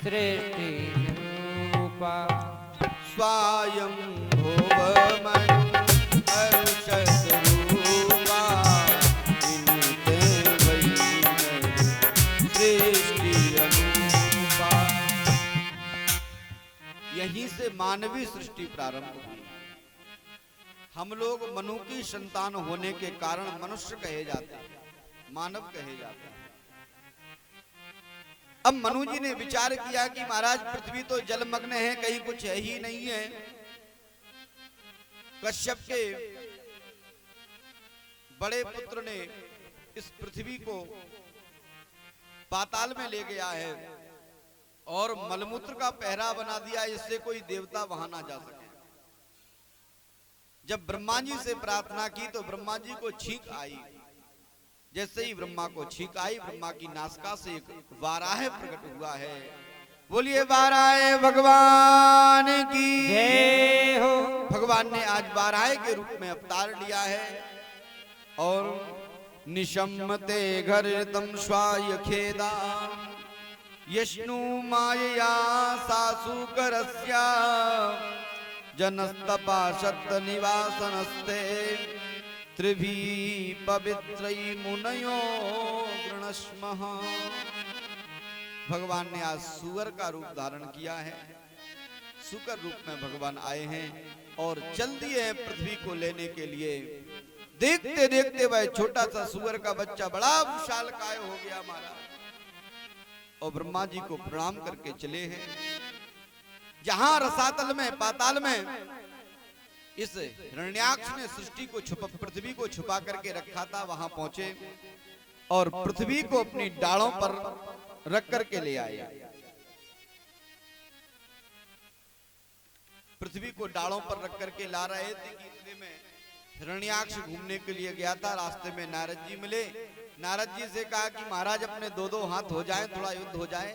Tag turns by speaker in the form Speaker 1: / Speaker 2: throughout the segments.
Speaker 1: सृष्टि रूपा
Speaker 2: स्वायं भुव मनु अर्षद रूपा इनते वही सृष्टि अनुपा। यहीं से मानवीय सृष्टि प्रारंभ हुई। हम लोग मनु की संतान होने के कारण मनुष्य कहे जाते हैं, मानव कहे जाते हैं। अब मनु जी ने विचार किया कि महाराज पृथ्वी तो जलमग्न है, कहीं कुछ है ही नहीं है। कश्यप के बड़े पुत्र ने इस पृथ्वी को पाताल में ले गया है और मलमूत्र का पहरा बना दिया, इससे कोई देवता वहां ना जा सके। जब ब्रह्मा जी से प्रार्थना की तो ब्रह्मा जी को छींक आई। जैसे ही ब्रह्मा को छींक आई, ब्रह्मा की नासिका से एक वाराह प्रकट हुआ है। बोलिए वाराह भगवान की
Speaker 1: जय हो।
Speaker 2: भगवान ने आज वाराह के रूप में अवतार लिया है और निशम्मते घृतम स्वाय खेदा यष्णु मायया सासुकरस्या जनस्तपाशत निवासनस्ते त्रिभी पवित्रई मुनयो गृणस्मः। भगवान ने आज सुअर का रूप धारण किया है। सुकर रूप में भगवान आए हैं और चल दिए हैं पृथ्वी को लेने के लिए। देखते देखते वह छोटा सा सुअर का बच्चा बड़ा विशालकाय हो गया महाराज और ब्रह्मा जी को प्रणाम करके चले हैं। जहां रसातल में पाताल में इस हिरण्याक्ष ने सृष्टि को पृथ्वी को छुपा करके रखा था, वहां पहुंचे और पृथ्वी को अपनी डालों पर रख करके ले आए। पृथ्वी को डालों पर रख करके ला रहे थे कि इतने में हिरण्याक्ष घूमने के लिए गया था। रास्ते में नारद जी मिले। नारद जी से कहा कि महाराज अपने दो दो हाथ हो जाए, थोड़ा युद्ध हो जाए।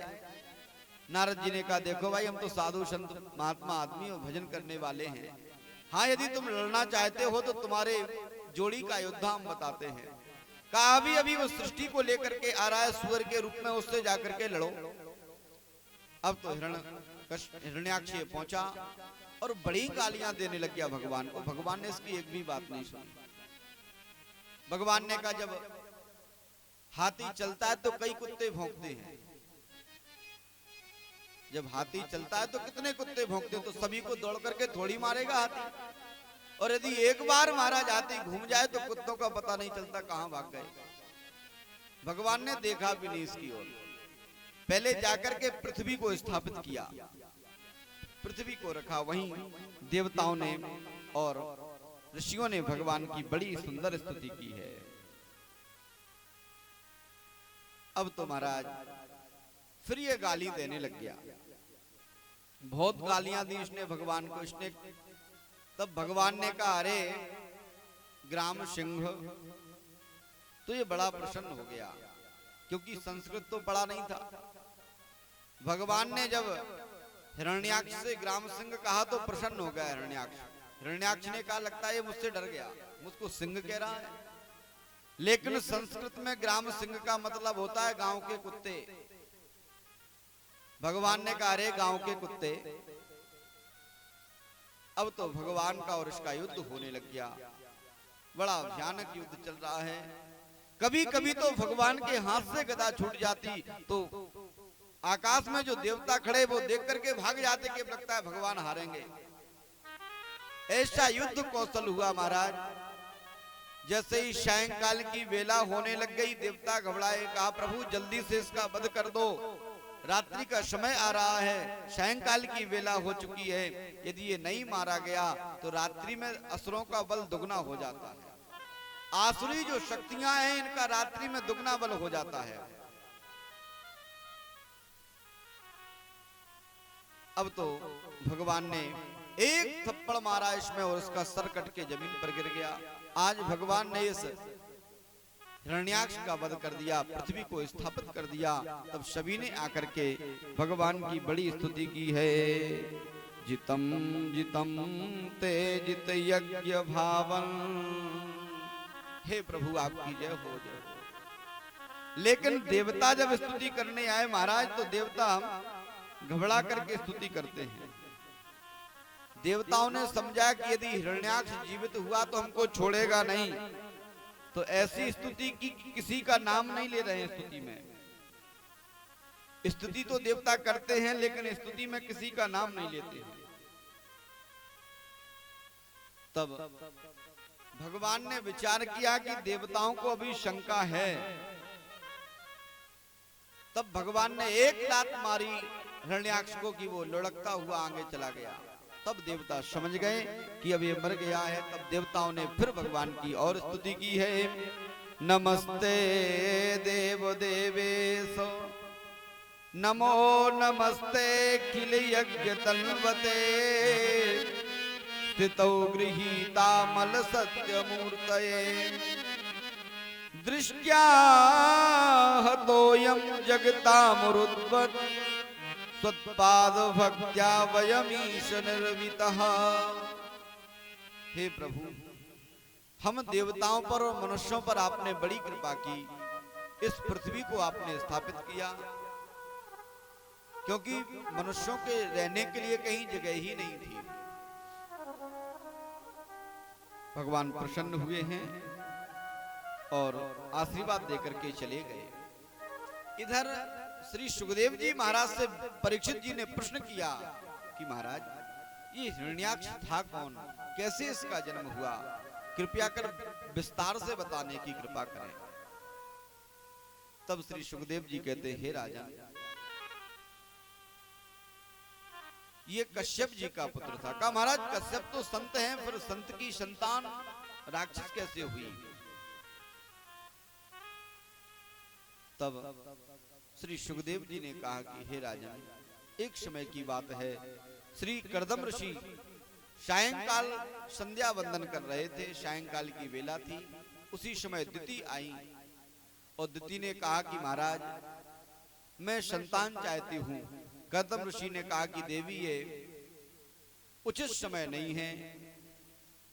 Speaker 2: नारद जी ने कहा देखो भाई, हम तो साधु संत महात्मा आदमी और भजन करने वाले हैं। हाँ, यदि तुम लड़ना चाहते हो तो तुम्हारे जोड़ी का युद्ध हम बताते हैं। कहा अभी अभी वो सृष्टि को लेकर के आ रहा है सुअर के रूप में, उससे जाकर के लड़ो। अब तो हिरण्याक्ष पहुंचा और बड़ी गालियां देने लग गया भगवान को। भगवान ने इसकी एक भी बात नहीं सुनी। भगवान ने कहा जब हाथी चलता है तो कई कुत्ते भौंकते हैं। जब हाथी चलता है तो कितने कुत्ते भौंकते हैं, तो सभी को दौड़ करके थोड़ी मारेगा हाथी। और यदि एक बार महाराज हाथी घूम जाए तो कुत्तों का पता नहीं चलता कहां भाग गए। भगवान ने देखा भी नहीं इसकी ओर। पहले जाकर के पृथ्वी को स्थापित किया, पृथ्वी को रखा। वहीं देवताओं ने और ऋषियों ने भगवान की बड़ी सुंदर स्तुति की है। अब तो महाराज फिर ये गाली देने लग गया। बहुत गालियां दी इसने भगवान को। इसने तब भगवान ने कहा अरे ग्राम सिंह, तो ये बड़ा प्रसन्न हो गया क्योंकि संस्कृत तो पढ़ा नहीं था। भगवान ने जब हिरण्याक्ष से ग्राम सिंह कहा तो प्रसन्न हो गया हिरण्याक्ष। हिरण्याक्ष ने कहा लगता है ये मुझसे डर गया, मुझको सिंह कह रहा है। लेकिन संस्कृत में ग्राम सिंह का मतलब होता है गांव के कुत्ते। भगवान ने कहा अरे गांव के कुत्ते। अब तो भगवान का और इसका युद्ध होने लग गया। बड़ा भयानक युद्ध चल रहा है। कभी कभी तो भगवान के हाथ से गदा छूट जाती तो आकाश में जो देवता खड़े वो देख करके भाग जाते कि लगता है भगवान हारेंगे। ऐसा युद्ध कौशल हुआ महाराज। जैसे ही सायंकाल की वेला होने लग गई, देवता घबराए, कहा प्रभु जल्दी से इसका वध कर दो, रात्रि का समय आ रहा है, सायंकाल की वेला हो चुकी है। यदि ये नहीं मारा गया तो रात्रि में असुरों का बल दुगना हो जाता है। आसुरी जो शक्तियां हैं इनका रात्रि में दुगना बल हो जाता है। अब तो भगवान ने एक थप्पड़ मारा इसमें और उसका सर कट के जमीन पर गिर गया। आज भगवान ने इस हिरण्याक्ष का वध कर दिया, पृथ्वी को स्थापित कर दिया। तब सभी ने आकर के भगवान की बड़ी स्तुति की है। जितम जितम ते जित यज्ञ भावन, हे प्रभु आपकी जय हो जय हो। लेकिन देवता जब स्तुति करने आए महाराज तो देवता घबरा करके स्तुति करते हैं। देवताओं ने समझा कि यदि हिरण्याक्ष जीवित हुआ तो हमको छोड़ेगा नहीं, तो ऐसी स्तुति की किसी का नाम नहीं ले रहे हैं। स्तुति में स्तुति तो देवता करते हैं, लेकिन स्तुति में किसी का नाम नहीं लेते हैं। तब भगवान ने विचार किया कि देवताओं को अभी शंका है। तब भगवान ने एक लात मारी हिरण्याक्ष को कि वो लुढ़कता हुआ आगे चला गया। तब देवता समझ गए कि अब ये मर गया है। तब देवताओं ने फिर भगवान की और स्तुति की है। नमस्ते देव देवेशो नमो नमस्ते किल यज्ञ तन्वते स्थितौ गृहीता मल सत्य मूर्तये दृष्ट्या हतोयं जगतामुरुद्वत् स्वत्पाद भक्त्या वयमीश निर्वितः। हे प्रभु, हम देवताओं पर और मनुष्यों पर आपने बड़ी कृपा की। इस पृथ्वी को आपने स्थापित किया, क्योंकि मनुष्यों के रहने के लिए कहीं जगह ही नहीं थी। भगवान प्रसन्न हुए हैं और आशीर्वाद देकर के चले गए। इधर श्री सुखदेव जी महाराज से परीक्षित जी ने प्रश्न किया कि महाराज ये हिरण्याक्ष था कौन, कैसे इसका जन्म हुआ, कृपया कर विस्तार से बताने की कृपा करें। तब श्री सुखदेव जी कहते हैं, हे राजन, ये कश्यप जी का पुत्र था। कहा महाराज कश्यप तो संत हैं, फिर संत की संतान राक्षस कैसे हुई। तब श्री सुखदेव जी ने कहा कि हे राजन, एक समय की बात है, श्री कर्दम ऋषि सायंकाल संध्या वंदन कर रहे थे। सायंकाल की वेला थी। उसी समय दिति आई और दिति ने कहा कि महाराज मैं संतान चाहती हूं। कर्दम ऋषि ने कहा कि देवी ये उचित समय नहीं है,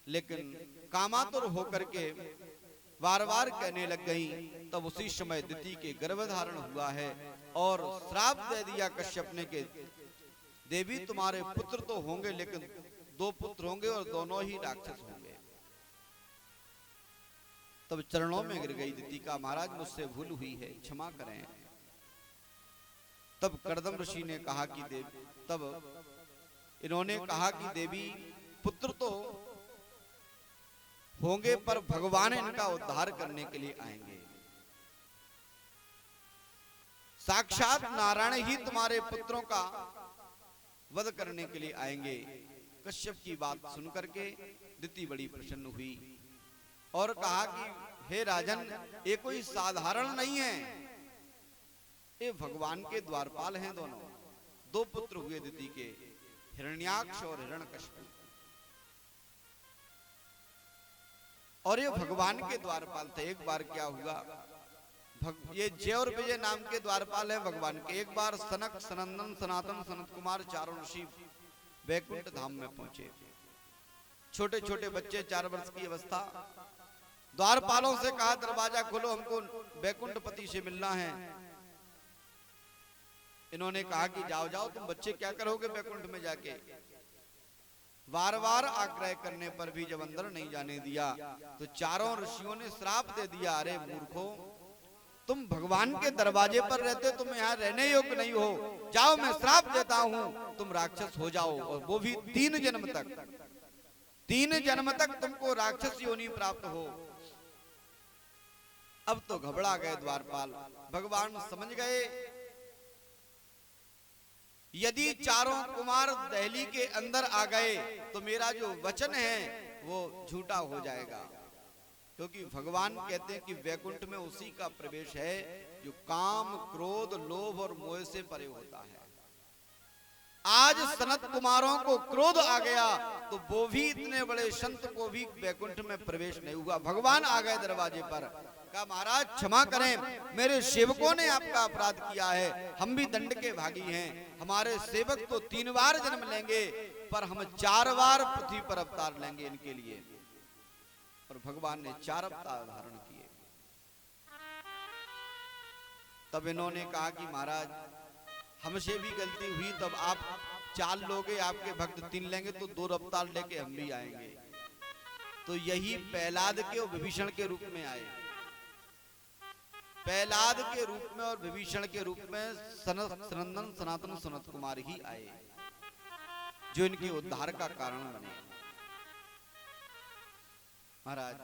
Speaker 2: लेकिन कामातुर होकर के बार बार कहने लग गई। तब उसी समय दिति के गर्भधारण हुआ है और श्राप दे दिया कश्यप ने कि देवी तुम्हारे पुत्र तो होंगे, लेकिन 2 पुत्र होंगे और दोनों ही राक्षस होंगे। तब चरणों में गिर गई दिति का, महाराज मुझसे भूल हुई है, क्षमा करें। तब कर्दम ऋषि ने कहा कि देवी, तब इन्होंने कहा कि देवी पुत्र तो होंगे, पर भगवान इनका उद्धार करने के लिए आएंगे। साक्षात नारायण ही तुम्हारे पुत्रों का वध करने के लिए आएंगे। कश्यप की बात सुनकर के दिति बड़ी प्रसन्न हुई और कहा कि हे राजन, ये कोई साधारण नहीं है, ये भगवान के द्वारपाल हैं। दोनों 2 पुत्र हुए दिति के, हिरण्याक्ष और हिरण्यकश्यप, और ये भगवान के द्वारपाल थे। एक बार क्या हुआ, ये जय और विजय नाम के द्वारपाल है भगवान के। एक बार सनक, सनंदन, सनातन, सनत कुमार चारों ऋषि वैकुंठ धाम में पहुंचे। छोटे छोटे बच्चे, 4 वर्ष की अवस्था। द्वारपालों से कहा दरवाजा खोलो, हमको वैकुंठपति से मिलना है। इन्होंने कहा कि जाओ जाओ, तुम बच्चे क्या करोगे वैकुंठ में जाके। बार बार आग्रह करने पर भी जब अंदर नहीं जाने दिया तो चारों ऋषियों ने श्राप दे दिया, अरे मूर्खो, तुम भगवान के दरवाजे पर रहते, तुम यहाँ रहने योग्य नहीं हो, जाओ मैं श्राप देता हूं, तुम राक्षस हो जाओ, और वो भी 3 जन्म तक। 3 जन्म तक तुमको राक्षस योनि प्राप्त हो। अब तो घबरा गए द्वारपाल। भगवान समझ गए यदि चारों कुमार दहली के अंदर आ गए तो मेरा जो वचन है वो झूठा हो जाएगा, क्योंकि भगवान कहते हैं कि वैकुंठ में उसी का प्रवेश है जो काम, क्रोध, लोभ और मोह से परे होता है। आज सनत कुमारों को क्रोध आ गया तो वो भी, इतने बड़े संत को भी वैकुंठ में प्रवेश नहीं हुआ। भगवान आ गए दरवाजे पर। कहा महाराज क्षमा करें, मेरे सेवकों ने आपका अपराध किया है, हम भी दंड के भागी हैं। हमारे सेवक तो 3 बार जन्म लेंगे, पर हम 4 बार पृथ्वी पर अवतार लेंगे इनके लिए। और भगवान ने 4 अवतार धारण किए। तब इन्होंने कहा कि महाराज हमसे भी गलती हुई, तब आप 4 लोगे, आपके भक्त 3 लेंगे तो 2 अवतार लेके हम भी आएंगे। तो यही प्रहलाद के और विभीषण के रूप में आए। प्रहलाद के रूप में और विभीषण के रूप में सनंदन सनातन सनत कुमार ही आए, जो इनके उद्धार का कारण बने। महाराज,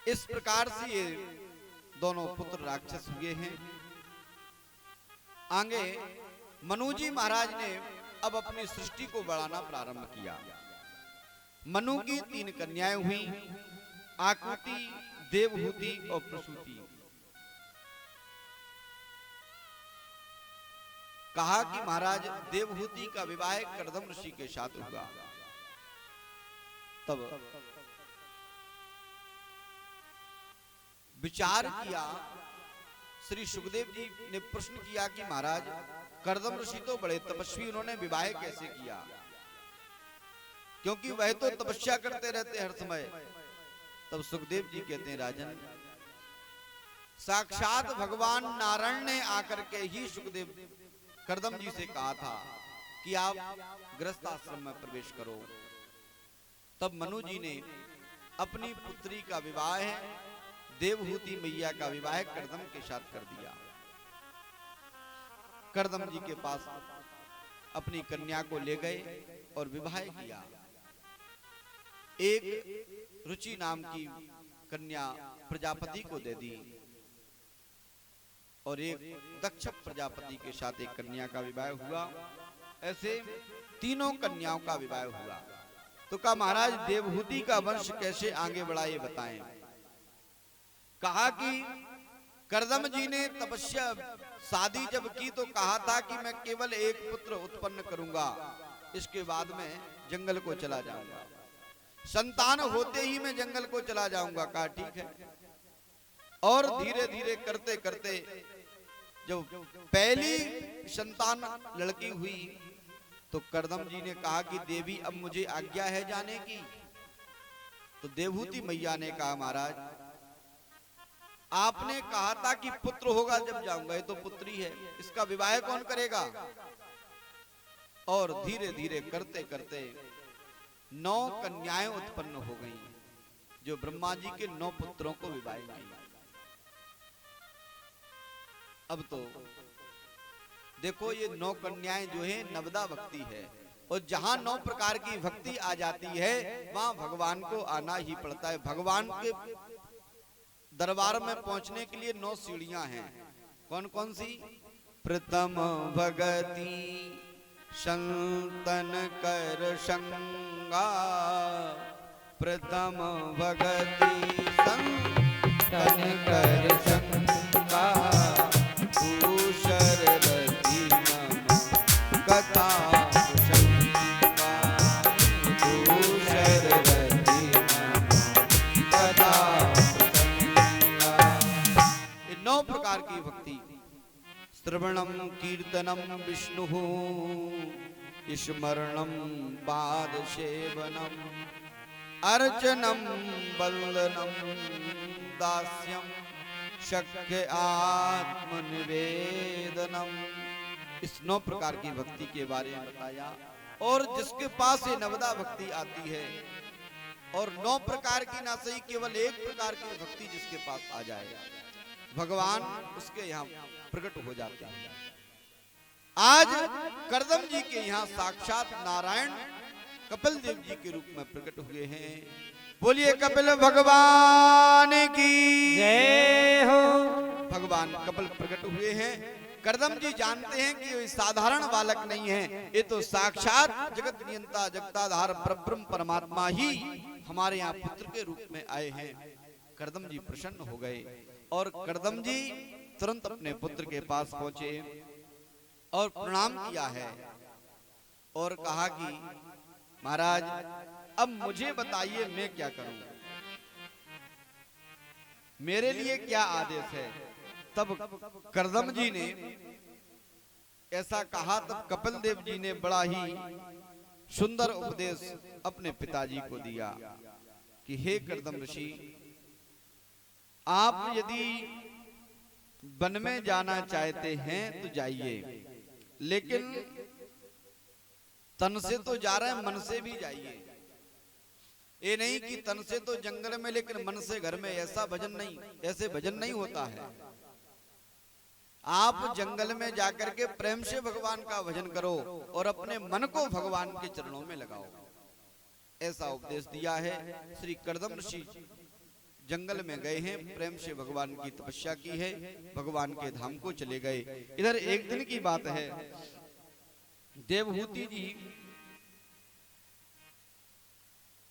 Speaker 2: इस प्रकार से ये दोनों पुत्र राक्षस हुए हैं। आगे मनु जी महाराज ने अब अपनी सृष्टि को बढ़ाना प्रारंभ किया। मनु की 3 कन्याएं हुई, आकृति, देवहूति और प्रसूति। कहा कि महाराज देवहूति का विवाह कर्दम ऋषि के साथ हुआ। तब विचार किया, श्री सुखदेव जी ने प्रश्न किया कि महाराज कर्दम ऋषि तो बड़े तपस्वी, उन्होंने विवाह कैसे किया? क्योंकि वह तो तपस्या करते रहते हर समय। तब सुखदेव जी कहते हैं, राजन साक्षात भगवान नारायण ने आकर के ही सुखदेव कर्दम जी से कहा था कि आप गृहस्थ आश्रम में प्रवेश करो। तब मनु जी ने अपनी पुत्री का विवाह देवहूति मैया का विवाह कर्दम के साथ कर दिया। कर्दम जी के पास अपनी कन्या को ले गए और विवाह किया। एक रुचि नाम की कन्या प्रजापति को दे दी और एक दक्ष प्रजापति के साथ एक कन्या का विवाह हुआ। ऐसे 3 कन्याओं का विवाह हुआ। तो कहा महाराज देवहूति का वंश कैसे आगे बढ़ा ये बताएं। कहा कि कर्दम जी ने तपस्या शादी जब की तो कहा था कि मैं केवल एक पुत्र उत्पन्न करूंगा, इसके बाद में जंगल को चला जाऊंगा, संतान होते ही मैं जंगल को चला जाऊंगा। कहा ठीक है। और धीरे धीरे करते करते जब पहली संतान लड़की हुई तो कर्दम जी ने कहा कि देवी अब मुझे आज्ञा है जाने की। तो देवहूति मैया ने कहा महाराज आपने कहा था कि पुत्र होगा जब जाऊंगा, ये तो पुत्री है, इसका विवाह कौन करेगा? और धीरे धीरे करते करते 9 कन्याएं उत्पन्न हो गईं, जो ब्रह्मा जी के 9 पुत्रों को विवाह की। अब तो देखो ये 9 कन्याएं जो है नवदा भक्ति है, और जहां 9 प्रकार की भक्ति आ जाती है वहां भगवान को आना ही पड़ता है। भगवान के दरबार में पहुंचने के लिए 9 सीढ़ियां हैं। कौन कौन सी? प्रथम भगति संतन कर संगा, प्रथम भगति संतन कर संगा, दूसर रति मम कथा प्रसंगा, दूसर रति मम कथा प्रसंगा। ये 9 प्रकार की भक्ति। श्रवणम कीर्तनम विष्णु, स्मरणम पाद सेवनम, अर्चनम वंदनम दास्यम, शक्य आत्मनिवेदनम। इस 9 प्रकार की भक्ति के बारे में बताया। और जिसके पास ये नवदा भक्ति आती है और 9 प्रकार की ना सही केवल एक प्रकार की भक्ति जिसके पास आ जाए, भगवान उसके यहाँ प्रकट हो जाते हैं। आज कर्दम जी के यहाँ साक्षात नारायण कपिल देव जी के रूप में प्रकट हुए हैं। बोलिए कपिल भगवान की
Speaker 1: जय हो।
Speaker 2: भगवान कपिल प्रकट हुए हैं। कर्दम जी जानते हैं कि ये साधारण बालक नहीं है, ये तो साक्षात जगत नियंता जगताधार परब्रह्म परमात्मा ही हमारे यहाँ पुत्र के रूप में आए हैं। कर्दम जी प्रसन्न हो गए और कर्दम जी तुरंत अपने पुत्र के पास पहुंचे और प्रणाम किया है और कहा कि महाराज अब मुझे बताइए मैं क्या करूं, मेरे लिए क्या आदेश है। तब कर्दम जी ने ऐसा कहा। तब कपिल देव जी ने बड़ा ही सुंदर उपदेश अपने पिताजी को दिया कि हे कर्दम ऋषि, आप यदि वन में जाना चाहते हैं तो जाइए, लेकिन तन से तो जा रहे हैं, मन से भी जाइए। ये नहीं कि तन से तो जंगल में लेकिन मन से घर में, ऐसा भजन नहीं, ऐसे भजन नहीं होता है। आप जंगल में जाकर के प्रेम से भगवान का भजन करो और अपने मन को भगवान के चरणों में लगाओ, ऐसा उपदेश दिया है। श्री कर्दम ऋषि जंगल में गए हैं, प्रेम से भगवान की तपस्या की है, भगवान के धाम को चले गए। इधर एक दिन की बात है,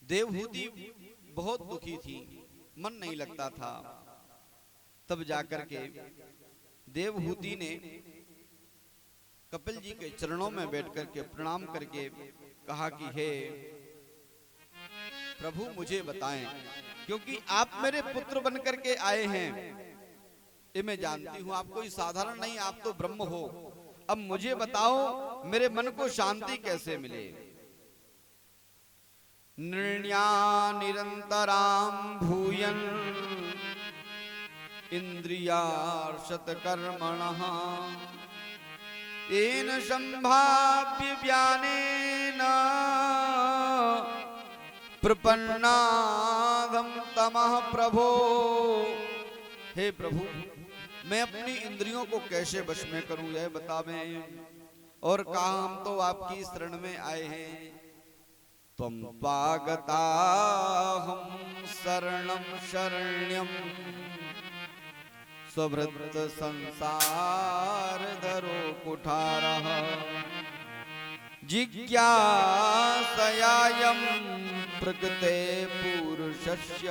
Speaker 2: देवहूति बहुत दुखी थी, मन नहीं लगता था। तब जाकर के देवहूति ने कपिल जी के चरणों में बैठ करके प्रणाम करके कहा कि हे प्रभु मुझे बताएं, क्योंकि आप मेरे पुत्र बन करके आए हैं। ये मैं जानती हूं आप कोई साधारण नहीं, आप तो ब्रह्म हो। अब मुझे बताओ मेरे मन को शांति कैसे मिले। निर्ण्या निरंतराम भूयन इंद्रियार्षत कर्मणः येन संभाव्य ज्ञानेन प्रपन्नादं तमः प्रभो। हे प्रभु मैं अपनी इंद्रियों को कैसे वश में करूं, यह बतावें। और कहा हम तो आपकी शरण में आए हैं। त्वं पागता हम शरणं शरण्यं स्वभृत संसार धरो कुठारः जिज्ञासयायं प्रकृते पुरुषस्य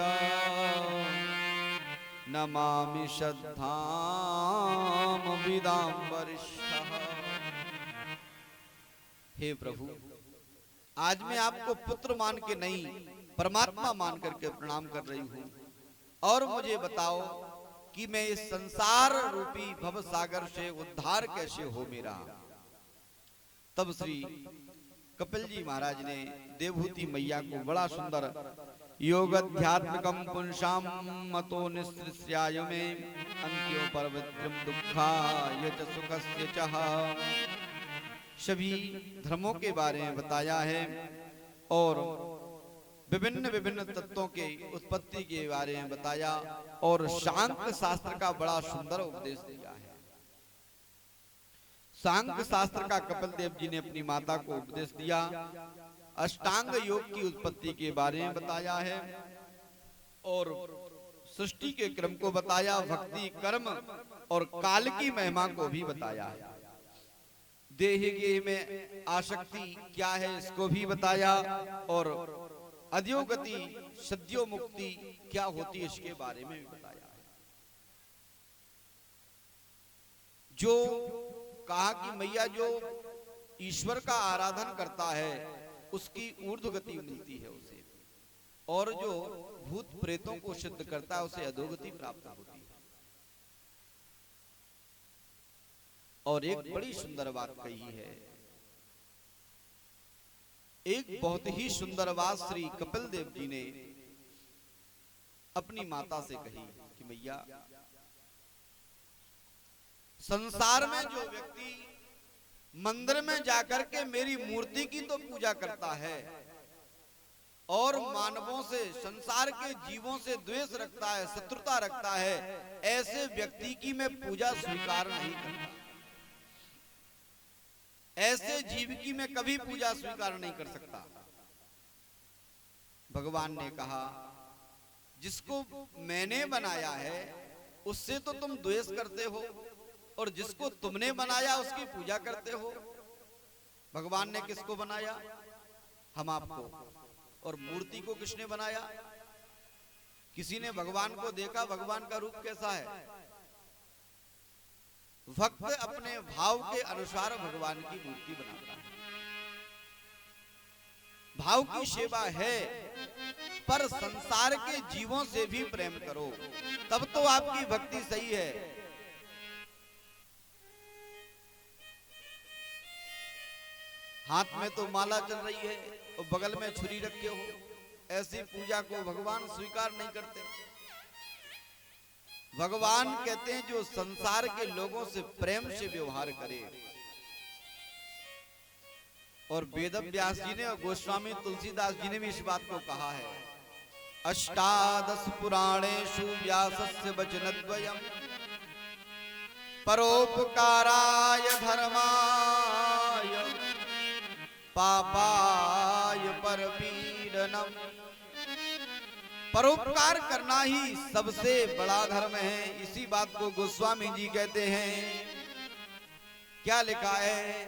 Speaker 2: नमामि श्रद्धाम विदाम वरिष्ठः। हे प्रभु आज मैं आपको पुत्र मान के नहीं परमात्मा मान करके प्रणाम कर रही हूं, और मुझे बताओ कि मैं इस संसार रूपी भव सागर से उद्धार कैसे हो मेरा। तब श्री कपिल जी महाराज ने देवहूति मैया को बड़ा सुंदर योगाध्यात्मकम पुंसाम मतो निस्त्रिस्याय में अंत्यो परवित्रम दुखाय च सुखस्य च सभी धर्मों के बारे में बताया है, और विभिन्न विभिन्न तत्वों के उत्पत्ति के बारे में बताया, और सांख्य शास्त्र का बड़ा सुंदर उपदेश दिया है। सांख्य शास्त्र का कपिल देव जी ने अपनी माता को उपदेश दिया। अष्टांग योग की उत्पत्ति के बारे में बताया है, और सृष्टि के क्रम को बताया, भक्ति कर्म और काल की महिमा को भी बताया है। देह में आसक्ति क्या है इसको भी बताया, और अध्योगति सद्यो मुक्ति क्या होती है इसके बारे में भी बताया है। जो कहा कि मैया जो ईश्वर का आराधन करता है उसकी ऊर्ध्व गति मिलती है उसे, और जो भूत प्रेतों को सिद्ध करता है उसे अधोगति प्राप्त होती है। और एक बड़ी सुंदर बात कही है, एक बहुत ही सुंदर बात श्री कपिल देव जी ने अपनी माता से कही कि मैया संसार में जो व्यक्ति मंदिर में जाकर के मेरी मूर्ति की तो पूजा करता है और मानवों से संसार के जीवों से द्वेष रखता है, शत्रुता रखता है, ऐसे व्यक्ति की मैं पूजा स्वीकार नहीं करता। ऐसे जीव की मैं कभी पूजा स्वीकार नहीं कर सकता। भगवान ने कहा जिसको मैंने बनाया है उससे तो तुम द्वेष करते हो, और जिसको तुमने बनाया उसकी पूजा करते हो। भगवान ने किसको बनाया? हम आपको। और मूर्ति को किसने बनाया? किसी ने भगवान को देखा, भगवान का रूप कैसा है? भक्त अपने भाव के अनुसार भगवान की मूर्ति बनाता है। भाव की सेवा है, पर संसार के जीवों से भी प्रेम करो, तब तो आपकी भक्ति सही है। हाथ में तो माला चल रही है और बगल में छुरी रखे हो, ऐसी पूजा को भगवान स्वीकार नहीं करते। भगवान कहते हैं जो संसार के लोगों से प्रेम से व्यवहार करे। और वेद व्यास जी ने और गोस्वामी तुलसीदास जी ने भी इस बात को कहा है। अष्टादश पुराणेषु व्यासस्य वचनद्वयम् परोपकाराय धर्माय पापाय परपीडनम्। परोपकार करना ही सबसे बड़ा धर्म है। इसी बात को गोस्वामी जी कहते हैं। क्या लिखा है?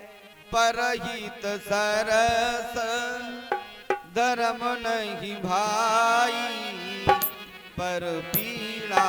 Speaker 2: परहित सरस धर्म नहीं भाई पर पीड़ा